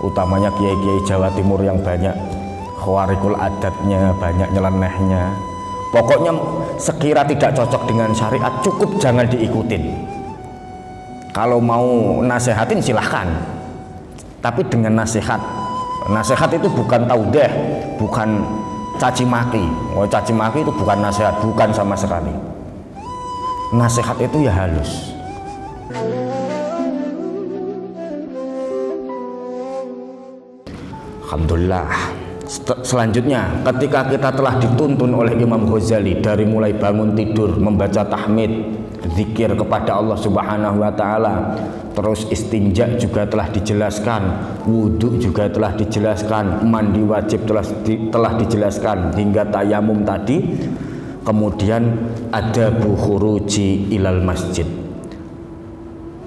utamanya kiai-kiai Jawa Timur yang banyak khawarikul adatnya, banyak nyelenehnya. Pokoknya sekira tidak cocok dengan syariat cukup jangan diikutin. Kalau mau nasehatin silahkan, tapi dengan nasihat. Nasihat itu bukan taudeh, bukan caci maki. Oh, caci maki itu bukan nasihat, bukan sama sekali. Nasihat itu ya halus. Alhamdulillah. Selanjutnya, ketika kita telah dituntun oleh Imam Ghazali dari mulai bangun tidur membaca tahmid, zikir kepada Allah Subhanahu wa taala, terus istinja juga telah dijelaskan, wudhu juga telah dijelaskan, mandi wajib telah dijelaskan, hingga tayamum tadi. Kemudian ada khuruji ilal masjid,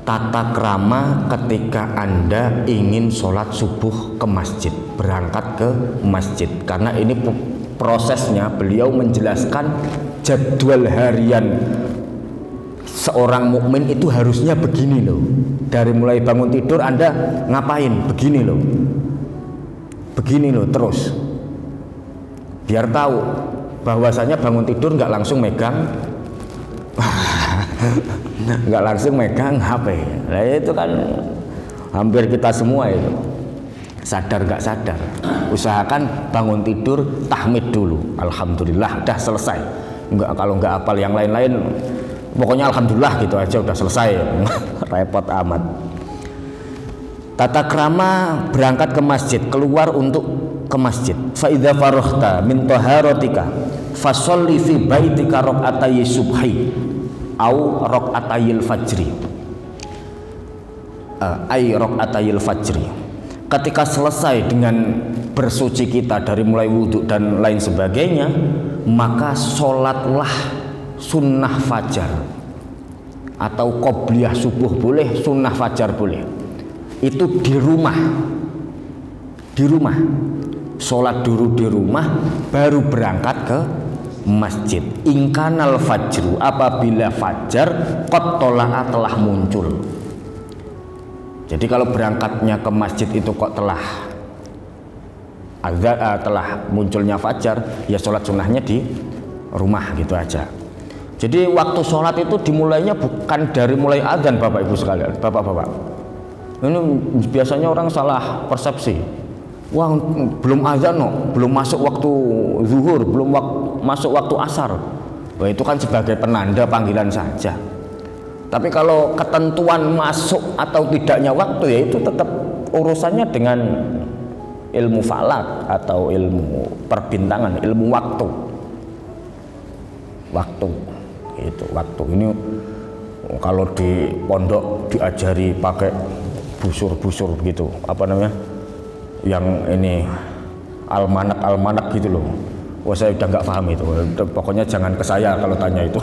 tata krama ketika Anda ingin sholat subuh ke masjid, berangkat ke masjid. Karena ini prosesnya, beliau menjelaskan jadwal harian seorang mukmin itu harusnya begini loh. Dari mulai bangun tidur Anda ngapain, begini loh, begini loh terus, biar tahu bahwasanya bangun tidur nggak langsung megang nggak langsung megang HP. Nah itu kan hampir kita semua itu, sadar nggak sadar. Usahakan bangun tidur tahmid dulu, alhamdulillah udah selesai. Kalau nggak hafal yang lain-lain, pokoknya alhamdulillah gitu aja udah selesai. Repot amat. Tata krama berangkat ke masjid, keluar untuk ke masjid. Fa idza faraghta min taharatika fasholli fi baitika raq'atay subhi au raq'atayil fajri. Raq'atayil fajri. Ketika selesai dengan bersuci kita dari mulai wudhu dan lain sebagainya, maka sholatlah sunnah fajar atau qobliyah subuh boleh, sunnah fajar boleh. Itu di rumah, sholat dulu di rumah, baru berangkat ke masjid. Ingkanal fajru, apabila fajar qad tola'a, telah muncul. Jadi kalau berangkatnya ke masjid itu kok telah munculnya fajar, ya sholat sunnahnya di rumah gitu aja. Jadi waktu sholat itu dimulainya bukan dari mulai adzan, Bapak Ibu sekalian, Bapak-bapak. Ini biasanya orang salah persepsi. Wah, belum adzan no, belum masuk waktu zuhur, belum masuk waktu asar. Wah, itu kan sebagai penanda panggilan saja. Tapi kalau ketentuan masuk atau tidaknya waktu, ya itu tetap urusannya dengan ilmu falak atau ilmu perbintangan, ilmu waktu. Itu waktu ini kalau di pondok diajari pakai busur gitu, apa namanya, yang ini almanak gitu loh. Wah, saya udah nggak paham itu. Pokoknya jangan ke saya kalau tanya itu.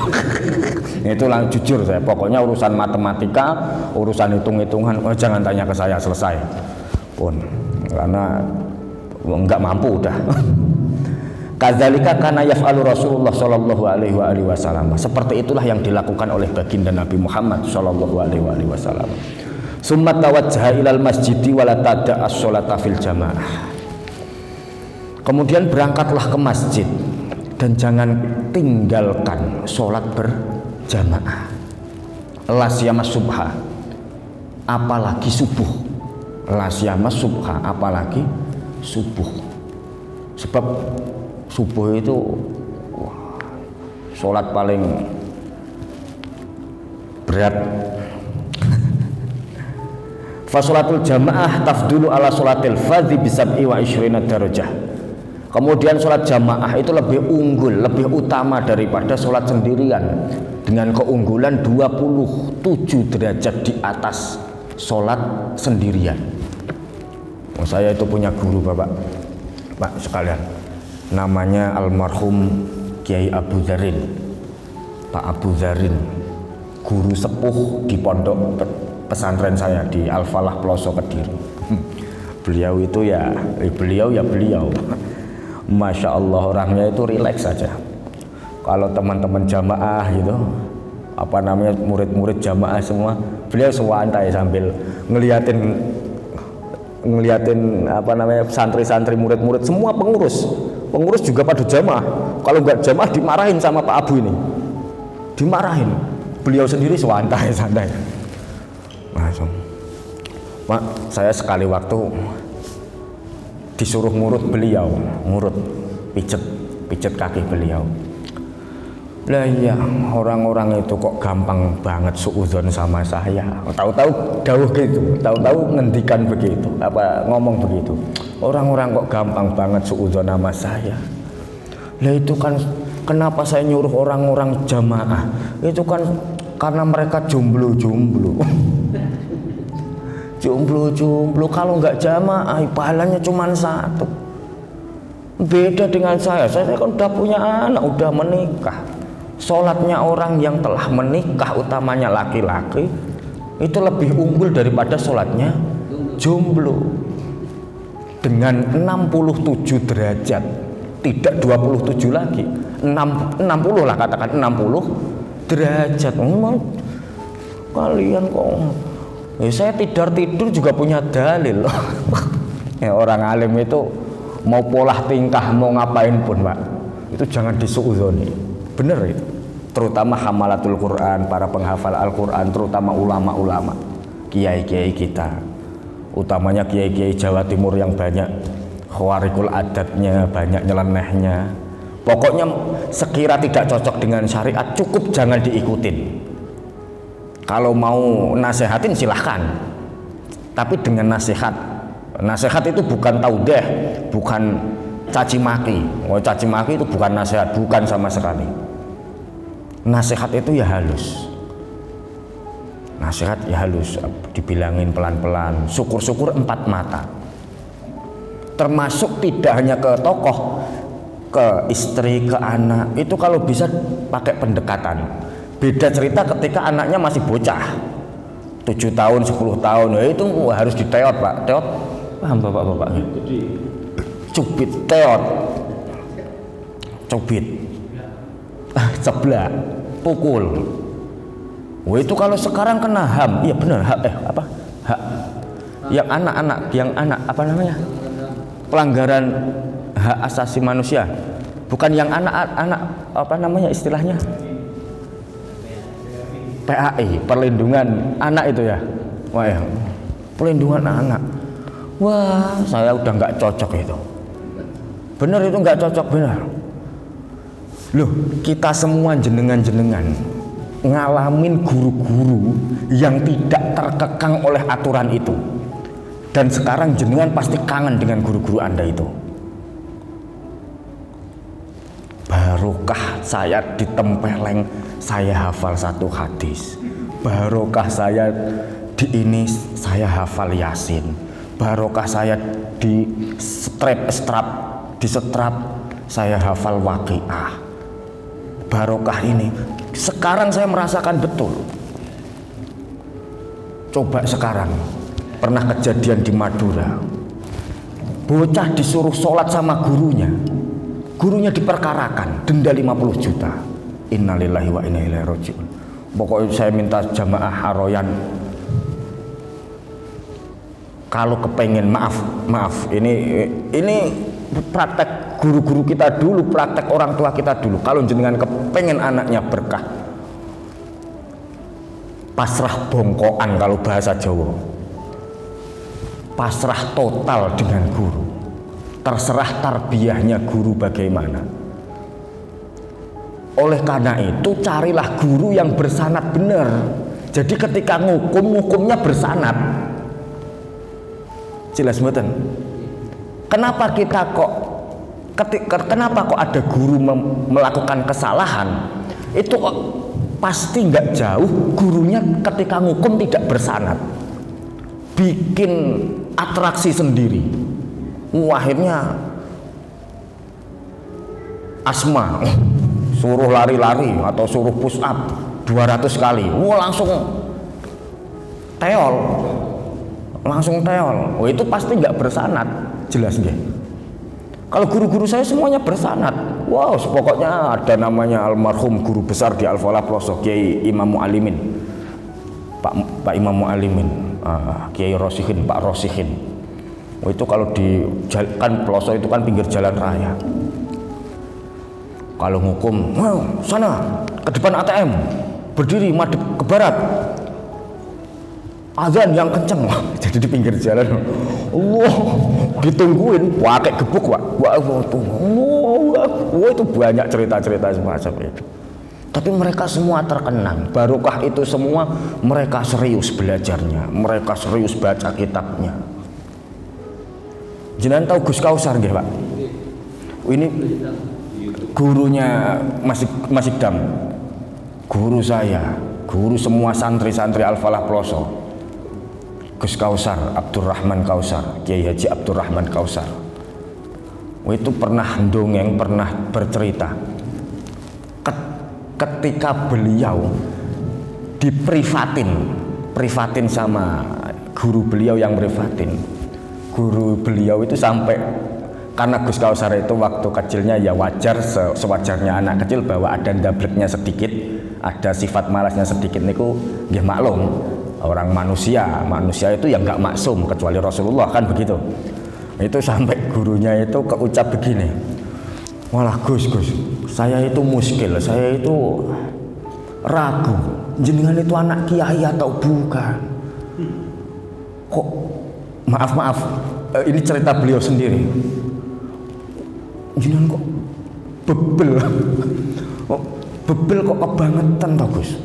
Itu lah jujur saya. Pokoknya urusan matematika, urusan hitung-hitungan, jangan tanya ke saya, selesai. Pun karena nggak mampu udah. Kadzalika kana yaf'alu Rasulullah sallallahu alaihi wasallam. Seperti itulah yang dilakukan oleh baginda Nabi Muhammad sallallahu alaihi wasallam. Summa tawajjaha ilal masjidi wala tada'a as-sholata fil jamaah. Kemudian berangkatlah ke masjid dan jangan tinggalkan sholat berjamaah. La siyama subha, apalagi subuh. La siyama subha, apalagi subuh. Sebab subuh itu sholat paling berat. Fasolatul jamaah tafdulu ala solatil fadhi bisab'i wa ishrina darajah. Kemudian sholat jamaah itu lebih unggul, lebih utama daripada sholat sendirian, dengan keunggulan 27 derajat di atas sholat sendirian. Saya itu punya guru Pak sekalian, namanya almarhum Kiai Abu Zarin, Pak Abu Zarin, guru sepuh di pondok pesantren saya di Al-Falah Ploso Kediri. Beliau itu beliau Masya Allah, orangnya itu rileks saja. Kalau teman-teman jamaah gitu, apa namanya, murid-murid jamaah semua, beliau santai sambil ngeliatin ngeliatin apa namanya santri-santri, murid-murid, semua pengurus juga pada jamaah. Kalau nggak jamaah dimarahin sama Pak Abu ini, dimarahin. Beliau sendiri santai. Langsung, Pak, saya sekali waktu disuruh ngurut beliau, pijet kaki beliau. Lah iya, orang-orang itu kok gampang banget suudzon sama saya. Tahu-tahu dawuh gitu, tahu-tahu ngendikan begitu, ngomong begitu. Orang-orang kok gampang banget suudzon sama saya. Lah itu kan kenapa saya nyuruh orang-orang jamaah? Itu kan karena mereka jomblo. Jomblo, kalau nggak jamaah pahalanya cuma satu. Beda dengan saya kan udah punya anak, udah menikah. Sholatnya orang yang telah menikah, utamanya laki-laki, itu lebih unggul daripada sholatnya jomblo. Dengan 67 derajat, tidak 27 lagi, 60 lah, katakan 60 derajat. Kalian kok saya tidur juga punya dalil. Ya, orang alim itu mau pola tingkah, mau ngapain pun, Pak, itu jangan disuudzoni. Bener itu. Terutama hamalatul Quran, para penghafal Al-Quran, terutama ulama-ulama, kiai-kiai kita, utamanya kiai-kiai Jawa Timur yang banyak khawarikul adatnya, banyak nyelenehnya. Pokoknya sekira tidak cocok dengan syariat, cukup jangan diikutin. Kalau mau nasehatin silahkan, tapi dengan nasihat itu bukan taudeh, bukan caci maki. Caci maki itu bukan nasihat, bukan sama sekali. Nasihat itu ya halus, dibilangin pelan-pelan, syukur-syukur 4 mata. Termasuk tidak hanya ke tokoh, ke istri, ke anak, itu kalau bisa pakai pendekatan. Beda cerita ketika anaknya masih bocah, 7 tahun, 10 tahun, ya itu harus diteot, Pak. Teot, paham bapak-bapak? Cubit, teot, seblak, pukul. Itu kalau sekarang kena HAM, iya benar, hak. Yang anak apa namanya? Pelanggaran hak asasi manusia. Bukan yang anak apa namanya istilahnya? PAI, perlindungan anak itu ya. Wah, ya. Perlindungan anak. Wah, saya udah nggak cocok itu. Bener itu nggak cocok, bener. Loh, kita semua jenengan ngalamin guru-guru yang tidak terkekang oleh aturan itu. Dan sekarang jenengan pasti kangen dengan guru-guru Anda itu. Barokah saya ditempeleng, saya hafal 1 hadis. Barokah saya di ini, saya hafal Yasin. Barokah saya di setrap, saya hafal Waqiah. Barokah ini. Sekarang saya merasakan betul. Coba sekarang, pernah kejadian di Madura. Bocah disuruh sholat sama gurunya. Gurunya diperkarakan, denda 50 juta. Innalillahi wa inna ilaihi raji'un. Pokoknya saya minta jamaah Haroyan, kalau kepengen maaf, ini praktek guru-guru kita dulu, praktek orang tua kita dulu. Kalau jenengan kepengen anaknya berkah, pasrah bongkoan kalau bahasa Jawa, pasrah total dengan guru. Terserah tarbiyahnya guru bagaimana. Oleh karena itu carilah guru yang bersanad benar. Jadi ketika hukumnya bersanad. Jelas mboten? Kenapa kok ada guru melakukan kesalahan? Itu pasti nggak jauh gurunya ketika ngukum tidak bersanad. Bikin atraksi sendiri. Akhirnya asma, suruh lari-lari atau suruh push up 200 kali, langsung teol. Itu pasti nggak bersanad, jelas nggih. Kalau guru-guru saya semuanya bersanad. Wow, pokoknya ada namanya almarhum guru besar di Al-Falah Ploso, Kiai Imam Mu'alimin, Pak Imam Mu'alimin, Kiai Rosihin, Pak Rosihin. Itu kalau di kan Peloso itu kan pinggir jalan raya. Kalau ngukum, sana ke depan ATM, berdiri madep ke barat, azan yang kenceng. Jadi di pinggir jalan, ditungguin, pakai gebuk, Pak. Itu banyak cerita-cerita semacam itu. Tapi mereka semua terkenang, barokah itu semua. Mereka serius belajarnya, mereka serius baca kitabnya. Jenengan tahu Gus Kausar nggih, Pak? Ini gurunya Mas Ikdam, guru saya, guru semua santri-santri Al-Falah Peloso. Gus Kausar, Abdurrahman Kausar, Kiai Haji Abdurrahman Kausar. Itu pernah dongeng, pernah bercerita ketika beliau privatin sama guru beliau yang privatin. Guru beliau itu sampai, karena Gus Kausar itu waktu kecilnya ya wajar, sewajarnya anak kecil bahwa ada ndableknya sedikit, ada sifat malasnya sedikit niku nggih maklum. Orang manusia itu yang nggak maksum kecuali Rasulullah kan begitu. Itu sampai gurunya itu keucap begini, walah Gus, saya itu muskil, saya itu ragu, jenengan itu anak kiai atau bukan? Kok maaf, ini cerita beliau sendiri. Jenengan kok bebel kok kebangetan toh Gus?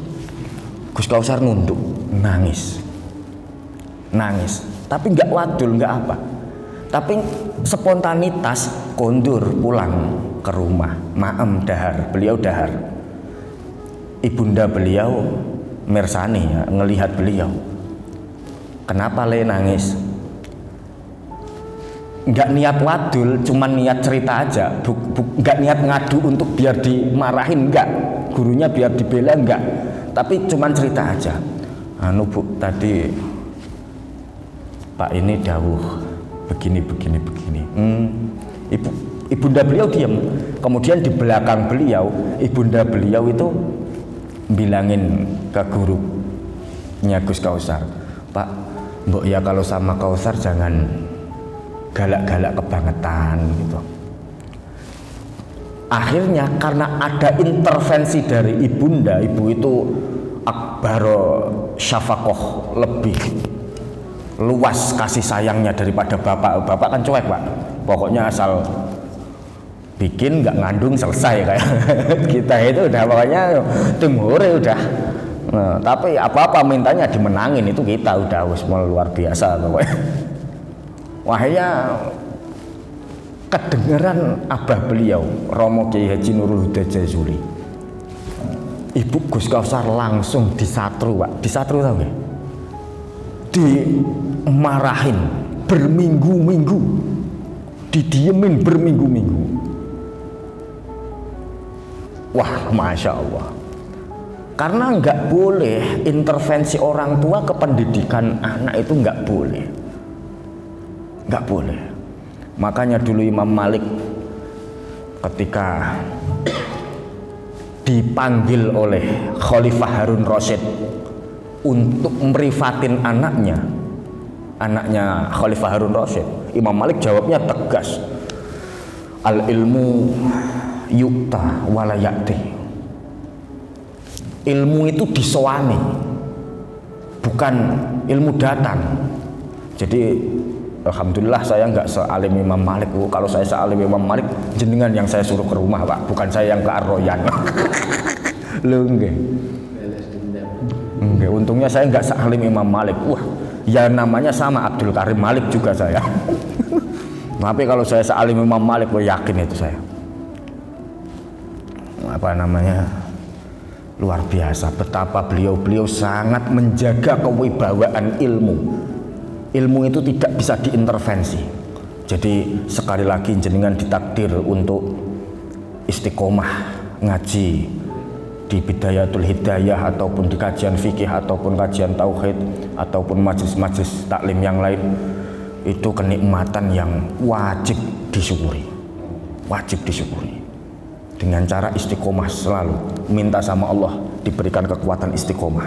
Gus Kausar nunduk, nangis, tapi nggak wadul, nggak apa, tapi spontanitas kondur pulang ke rumah, dahar, beliau dahar. Ibunda beliau mersani ya, ngelihat beliau, kenapa le nangis? Nggak niat wadul, cuman niat cerita aja, nggak niat ngadu untuk biar dimarahin, nggak, gurunya biar dibela, nggak, tapi cuman cerita aja. Anu Bu, tadi Pak ini dawuh begini. Ibunda beliau diam. Kemudian di belakang beliau, ibunda beliau itu bilangin ke gurunya Gus Kausar, Pak, mbok ya kalau sama Kausar jangan galak-galak kebangetan gitu. Akhirnya karena ada intervensi dari ibunda, ibu itu akbaro syafaqoh, lebih luas kasih sayangnya daripada bapak. Bapak kan cuek Pak, pokoknya asal bikin nggak ngandung selesai kayak kita itu udah pokoknya timure udah. Nah, tapi apa-apa mintanya dimenangin, itu kita udah luar biasa pokoknya. Wahya kedengeran abah beliau Romo Kiai Haji Nurul Huda Jazuli, Ibu Gus Kausar langsung disatru Pak, disatru tau gak? Dimarahin berminggu-minggu, didiemin berminggu-minggu. Wah, Masya Allah. Karena nggak boleh intervensi orang tua ke pendidikan anak, itu nggak boleh, nggak boleh. Makanya dulu Imam Malik ketika dipanggil oleh Khalifah Harun Rasyid untuk merifatin anaknya Khalifah Harun Rasyid, Imam Malik jawabnya tegas, al ilmu yukta wala yakti. Ilmu itu disoani, bukan ilmu datang. Jadi alhamdulillah saya nggak sealim Imam Malik. Kalau saya sealim Imam Malik, jenengan yang saya suruh ke rumah Pak, bukan saya yang ke Ar-Royan. Lho nggih. Nggih, untungnya saya nggak sealim Imam Malik. Wah, ya namanya sama Abdul Karim Malik juga saya. Tapi kalau saya sealim Imam Malik, gue yakin itu saya. Apa namanya? Luar biasa betapa beliau sangat menjaga kewibawaan ilmu. Ilmu itu tidak bisa diintervensi. Jadi sekali lagi jenengan ditakdir untuk istiqomah ngaji di Bidayatul Hidayah, ataupun di kajian fikih, ataupun kajian tauhid, ataupun majelis-majelis taklim yang lain, itu kenikmatan yang wajib disyukuri. Wajib disyukuri. Dengan cara istiqomah, selalu minta sama Allah diberikan kekuatan istiqomah.